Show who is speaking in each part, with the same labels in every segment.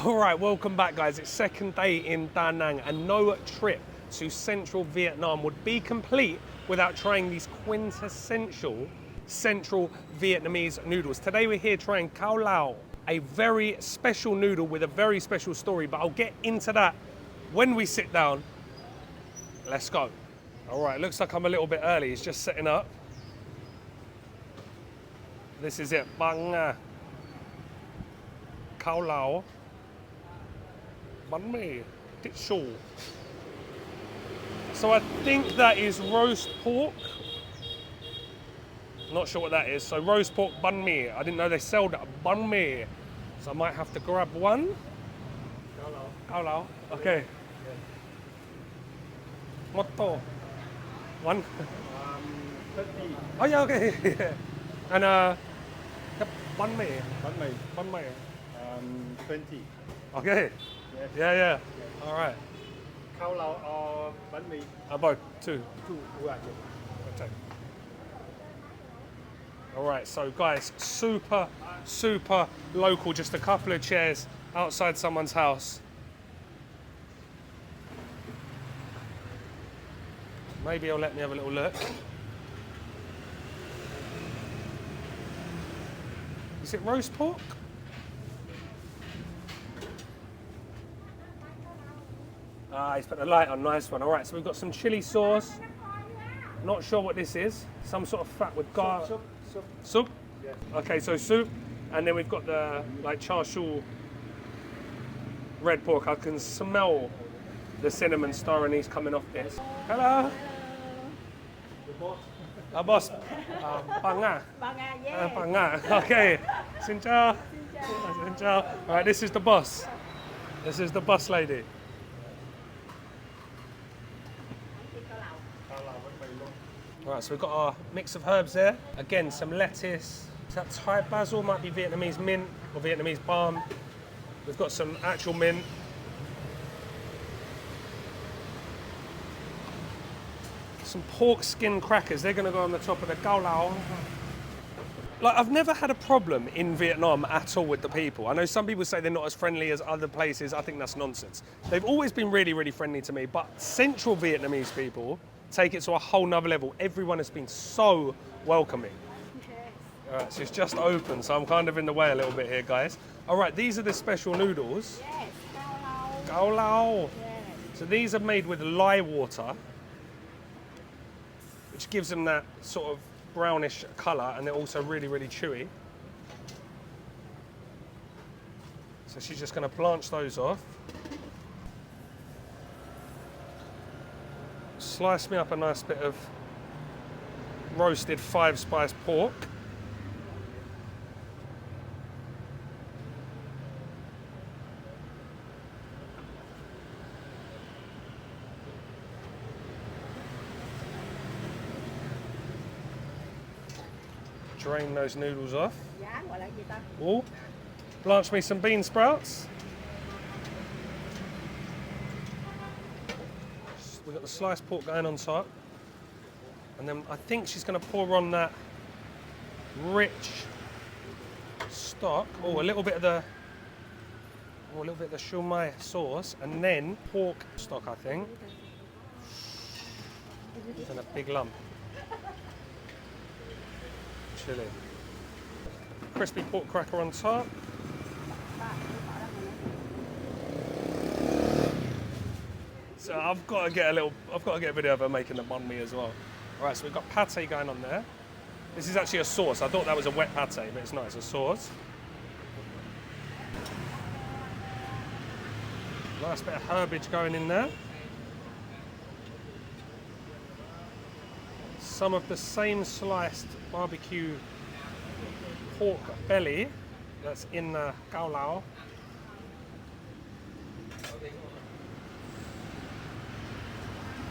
Speaker 1: All right, welcome back, guys. It's second day in Danang, and no trip to central Vietnam would be complete without trying these quintessential central Vietnamese noodles. Today we're here trying Cau Lau, a very special noodle with a very special story, but I'll get into that when we sit down. Let's go. All right, looks like I'm a little bit early. He's just setting up. This is it, Banh Cau Lau, Bánh Mi, Thịt. So I think that is roast pork. Not sure what that is. So roast pork Banh Mi. I didn't know they sold Banh Mi. So I might have to grab one.
Speaker 2: Cau Lau.
Speaker 1: Cau Lau. Okay. Motto. One.
Speaker 2: 30.
Speaker 1: Oh yeah, okay. And Banh Mi.
Speaker 2: Bánh mì.
Speaker 1: Banh Mi.
Speaker 2: 20.
Speaker 1: Okay.
Speaker 2: Yes.
Speaker 1: Yeah. All right.
Speaker 2: Cau Lau or bánh mì?
Speaker 1: Both. Two.
Speaker 2: Two. Right.
Speaker 1: Okay. All right, so guys, super local, just a couple of chairs outside someone's house. Maybe he'll let me have a little look. Is it roast pork? He's put the light on, nice one. All right, so we've got some chili sauce. Not sure what this is. Some sort of fat with garlic. Soup?
Speaker 2: Yes.
Speaker 1: Okay, so soup, and then we've got the char siu red pork. I can smell the cinnamon star anise coming off this. Hello.
Speaker 2: The boss.
Speaker 1: Boss. Banh
Speaker 3: Banh yeah.
Speaker 1: Banh Okay. Xin chào. Xin chào. All right, this is the boss. This is the boss lady. All right, so we've got our mix of herbs there. Again, some lettuce. Is that Thai basil? Might be Vietnamese mint or Vietnamese balm. We've got some actual mint. Some pork skin crackers. They're going to go on the top of the Cau Lau. Like, I've never had a problem in Vietnam at all with the people. I know some people say they're not as friendly as other places. I think that's nonsense. They've always been really, really friendly to me, but central Vietnamese people take it to a whole nother level. Everyone has been so welcoming.
Speaker 3: Yes.
Speaker 1: All right, so it's just open, so I'm kind of in the way a little bit here, guys. All right, these are the special noodles.
Speaker 3: Yes, Cau Lau.
Speaker 1: Cau Lau.
Speaker 3: Yes.
Speaker 1: So these are made with lye water, which gives them that sort of brownish colour, and they're also really, really chewy. So she's just going to blanch those off. Slice me up a nice bit of roasted 5-spice pork. Drain those noodles off.
Speaker 3: Dạ, gọi là gì ta?
Speaker 1: Oh, blanch me some bean sprouts. We've got the sliced pork going on top. And then I think she's going to pour on that rich stock. Oh, a little bit of the siu mai sauce, and then pork stock, I think. And a big lump. Chili. Crispy pork cracker on top. So I've got to get a video of her making the banh mi as well. All right, so we've got pate going on there. This is actually a sauce. I thought that was a wet pate, but it's not. It's a sauce. Nice bit of herbage going in there. Some of the same sliced barbecue pork belly that's in the Cau Lau.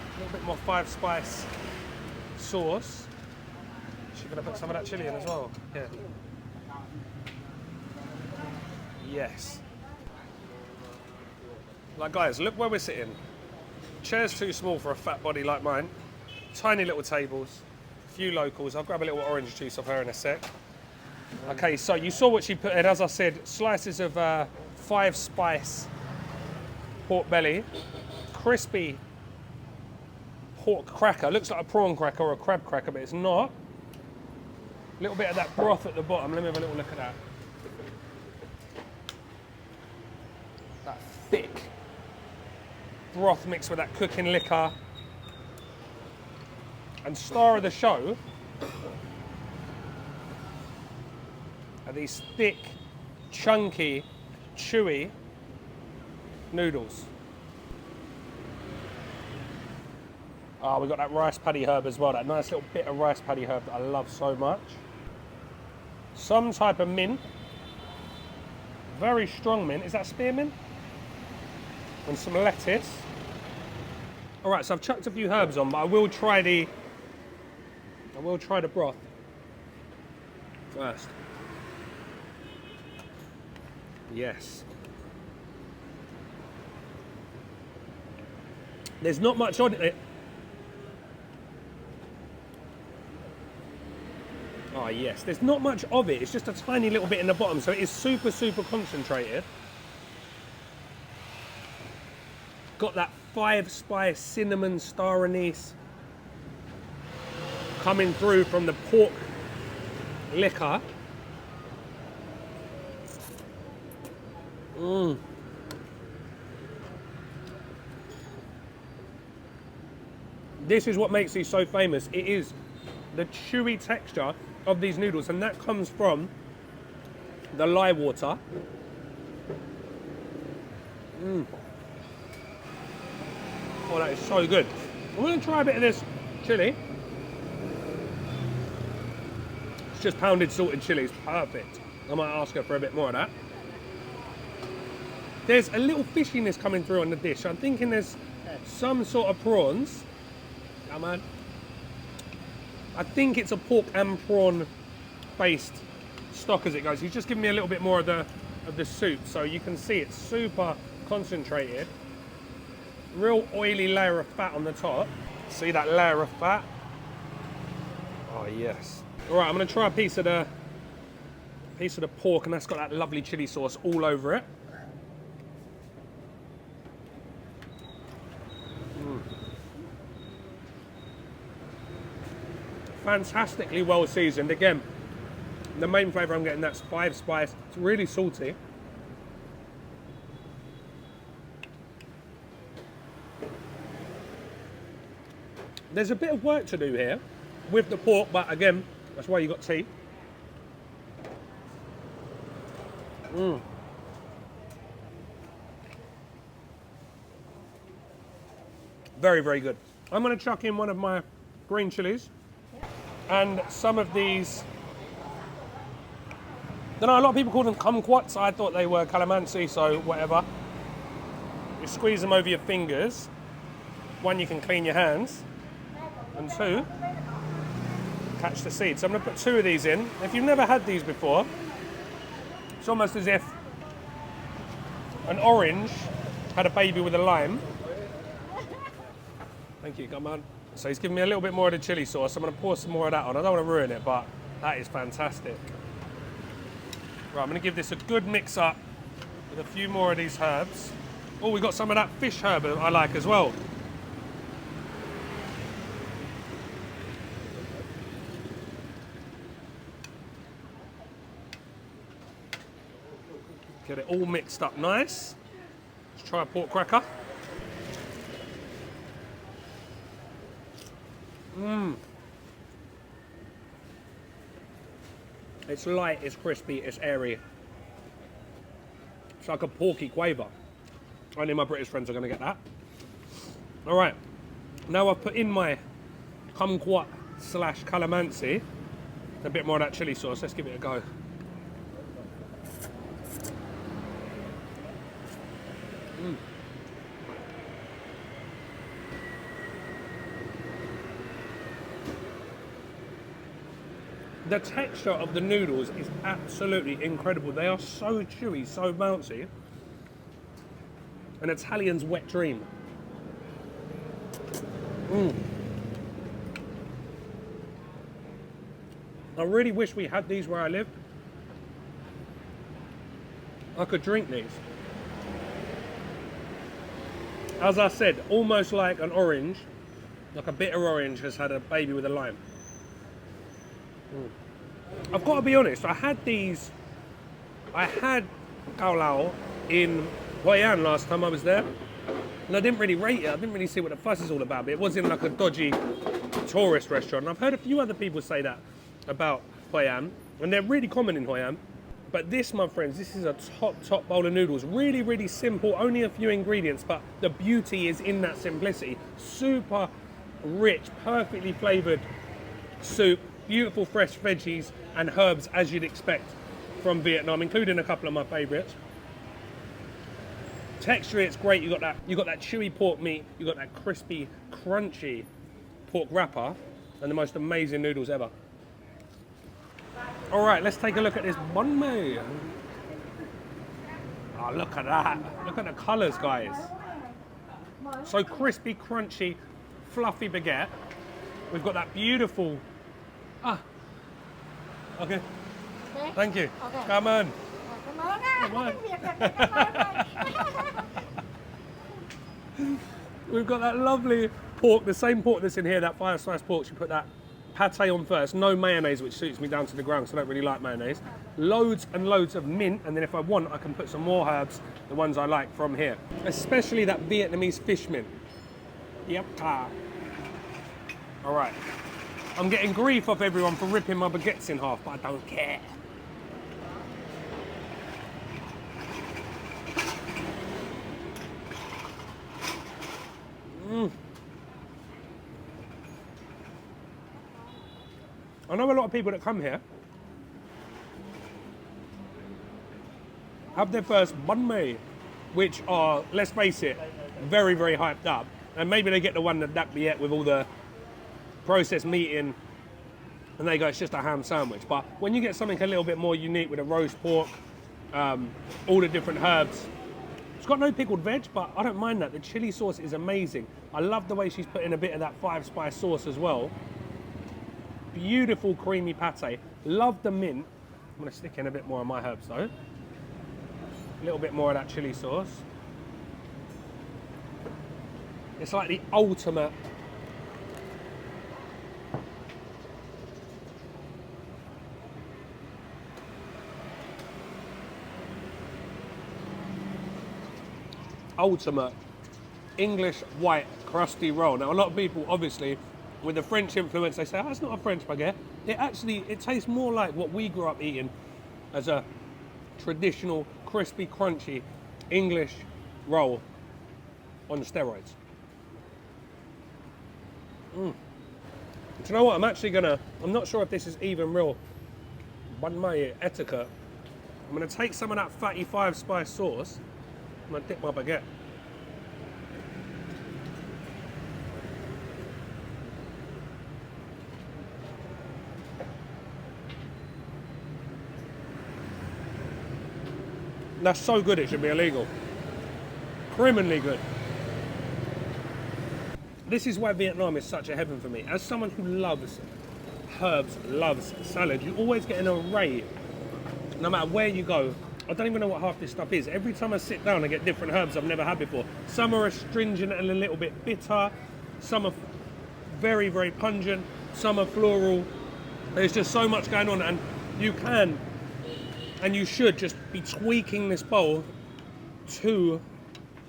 Speaker 1: A little bit more 5-spice sauce. She's going to put some of that chili in as well. Yeah. Yes. Like, guys, look where we're sitting. Chair's too small for a fat body like mine. Tiny little tables, few locals. I'll grab a little orange juice off her in a sec. Okay, so you saw what she put in. As I said, slices of 5-spice pork belly, crispy pork cracker. Looks like a prawn cracker or a crab cracker, but it's not. A little bit of that broth at the bottom. Let me have a little look at that. That thick broth mixed with that cooking liquor. And star of the show are these thick, chunky, chewy noodles. Oh, we got that rice paddy herb as well, that nice little bit of rice paddy herb that I love so much. Some type of mint, very strong mint. Is that spearmint? And some lettuce. All right, so I've chucked a few herbs on, but I will try the broth first. Yes. There's not much on it. Oh yes, there's not much of it. It's just a tiny little bit in the bottom, so it is super, super concentrated. Got that 5-spice cinnamon star anise coming through from the pork liquor. This is what makes these so famous. It is the chewy texture of these noodles, and that comes from the lye water. Oh, that is so good. I'm going to try a bit of this chili. It's just pounded salted chili. It's perfect. I might ask her for a bit more of that. There's a little fishiness coming through on the dish. I'm thinking there's some sort of prawns. Come on. I think it's a pork and prawn based stock as it goes. He's just giving me a little bit more of the soup, so you can see it's super concentrated. Real oily layer of fat on the top. See that layer of fat? Oh yes. All right, I'm gonna try a piece of the pork, and that's got that lovely chili sauce all over it. Fantastically well seasoned. Again, the main flavour I'm getting, that's 5-spice. It's really salty. There's a bit of work to do here with the pork, but again, that's why you got tea. Very, very good. I'm going to chuck in one of my green chilies and some of these. I don't know, a lot of people call them kumquats. I thought they were calamansi, so whatever. You squeeze them over your fingers. One, you can clean your hands. And two, catch the seeds. So I'm going to put 2 of these in. If you've never had these before, it's almost as if an orange had a baby with a lime. Thank you, come on. So he's giving me a little bit more of the chili sauce. I'm going to pour some more of that on. I don't want to ruin it, but that is fantastic. Right, I'm going to give this a good mix up with a few more of these herbs. Oh, we got some of that fish herb I like as well. Get it all mixed up nice. Let's try a pork cracker. It's light, it's crispy, it's airy. It's like a porky quaver. Only my British friends are going to get that. All right, now I've put in my kumquat / calamansi. A bit more of that chili sauce. Let's give it a go. The texture of the noodles is absolutely incredible. They are so chewy, so bouncy. An Italian's wet dream. I really wish we had these where I live. I could drink these. As I said, almost like an orange, like a bitter orange has had a baby with a lime. I've got to be honest, I had Cau Lau in Hoi An last time I was there, and I didn't really rate it. I didn't really see what the fuss is all about, but it was in like a dodgy tourist restaurant. And I've heard a few other people say that about Hoi An, and they're really common in Hoi An. But this, my friends, this is a top bowl of noodles. Really, really simple, only a few ingredients, but the beauty is in that simplicity. Super rich, perfectly flavored soup, beautiful fresh veggies and herbs as you'd expect from Vietnam, including a couple of my favorites. Texture, it's great. You got that chewy pork meat, you got that crispy, crunchy pork wrapper, and the most amazing noodles ever. All right, let's take a look at this Banh Mi. Oh, look at that. Look at the colours, guys. So crispy, crunchy, fluffy baguette. We've got that beautiful... Okay. Thank you.
Speaker 3: Okay.
Speaker 1: Come on.
Speaker 3: Cảm ơn á.
Speaker 1: Cảm ơn.
Speaker 3: Tiếng Việt là cảm ơn.
Speaker 1: We've got that lovely pork, the same pork that's in here, that fire sliced pork. You put that pate on first, no mayonnaise, which suits me down to the ground, so I don't really like mayonnaise. Loads and loads of mint, and then if I want, I can put some more herbs, the ones I like from here. Especially that Vietnamese fish mint. Yep. All right. I'm getting grief off everyone for ripping my baguettes in half, but I don't care. I know a lot of people that come here have their first Banh Mi, which are, let's face it, very, very hyped up. And maybe they get the one that baguette with all the processed meat in, and they go, it's just a ham sandwich. But when you get something a little bit more unique with a roast pork, all the different herbs, it's got no pickled veg, but I don't mind that. The chili sauce is amazing. I love the way she's put in a bit of that 5-spice sauce as well. Beautiful creamy pate. Love the mint. I'm gonna stick in a bit more of my herbs though. A little bit more of that chili sauce. It's like the ultimate English white crusty roll. Now a lot of people obviously with the French influence, they say, oh, it's not a French baguette. It tastes more like what we grew up eating as a traditional, crispy, crunchy English roll on steroids. Do you know what? I'm not sure if this is even real Banh Mi etiquette. I'm gonna take some of that fatty 5-spice sauce. I'm gonna dip my baguette. That's so good it should be illegal. Criminally good. This is why Vietnam is such a heaven for me. As someone who loves herbs, loves salad, you always get an array. No matter where you go, I don't even know what half this stuff is. Every time I sit down, I get different herbs I've never had before. Some are astringent and a little bit bitter. Some are very, very pungent. Some are floral. There's just so much going on, and you can and you should just be tweaking this bowl to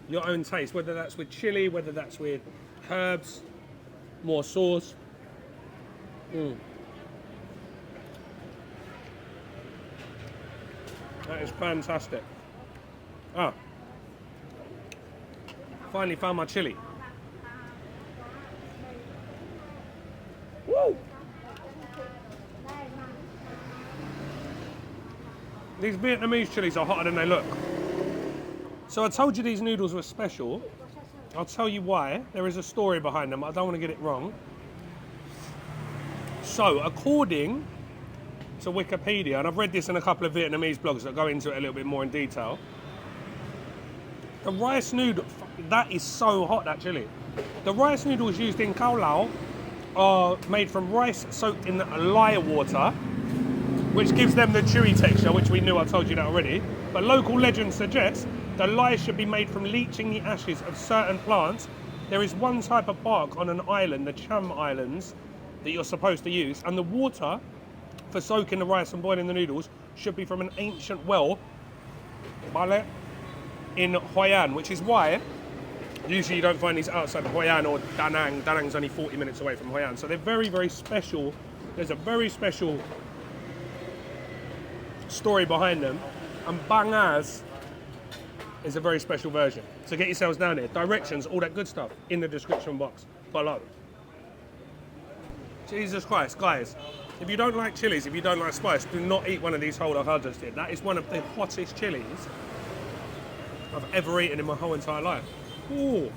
Speaker 1: your own taste, whether that's with chili, whether that's with herbs, more sauce. That is fantastic. Finally found my chili. Woo! These Vietnamese chilies are hotter than they look. So I told you these noodles were special. I'll tell you why. There is a story behind them. I don't want to get it wrong. So according to Wikipedia, and I've read this in a couple of Vietnamese blogs that go into it a little bit more in detail, the rice noodle, that is so hot, that chili. The rice noodles used in Cau Lau are made from rice soaked in lye water, which gives them the chewy texture, which we knew, I told you that already. But local legend suggests The lye should be made from leaching the ashes of certain plants. There is one type of bark on an island, the Cham Islands, that you're supposed to use, and the water for soaking the rice and boiling the noodles should be from an ancient well in Hoi An, which is why usually you don't find these outside of Hoi An or Danang. Danang's only 40 minutes away from Hoi An, so they're very, very special. There's a very special story behind them, and Banh is a very special version. So get yourselves down here. Directions, all that good stuff in the description box below. Jesus Christ, guys. If you don't like chilies, if you don't like spice, do not eat one of these whole like I just did. That is one of the hottest chilies I've ever eaten in my whole entire life. Ooh.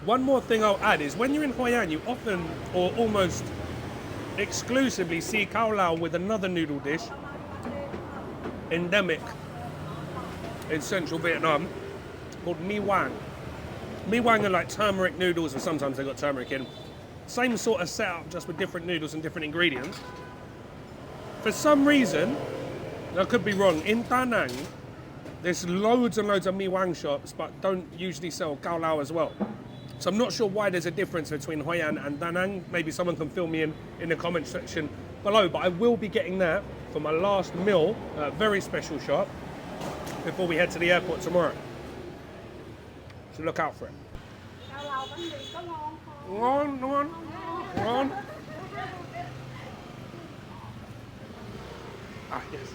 Speaker 1: One more thing I'll add is when you're in Hoi An, you often or almost exclusively see Cau Lau with another noodle dish endemic in central Vietnam called Mi Wang. Mi Wang are like turmeric noodles, or sometimes they've got turmeric in. Same sort of setup, just with different noodles and different ingredients. For some reason, I could be wrong, in Danang, there's loads and loads of Mi Wang shops, but don't usually sell Cau Lau as well. So I'm not sure why there's a difference between Hoi An and Danang. Maybe someone can fill me in the comment section below, but I will be getting that for my last meal at a very special shop before we head to the airport tomorrow. So look out for it.
Speaker 3: Cau Lau bánh mì có ngon không?
Speaker 1: Ngon, ngon, ngon. Ah, yes.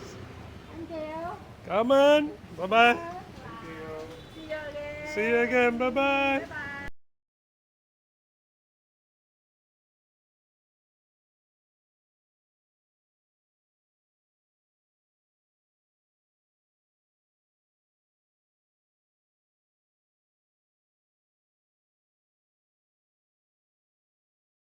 Speaker 3: Thank you.
Speaker 1: Come on. Bye-bye.
Speaker 3: See you again.
Speaker 1: See you again. Bye-bye.
Speaker 3: Bye.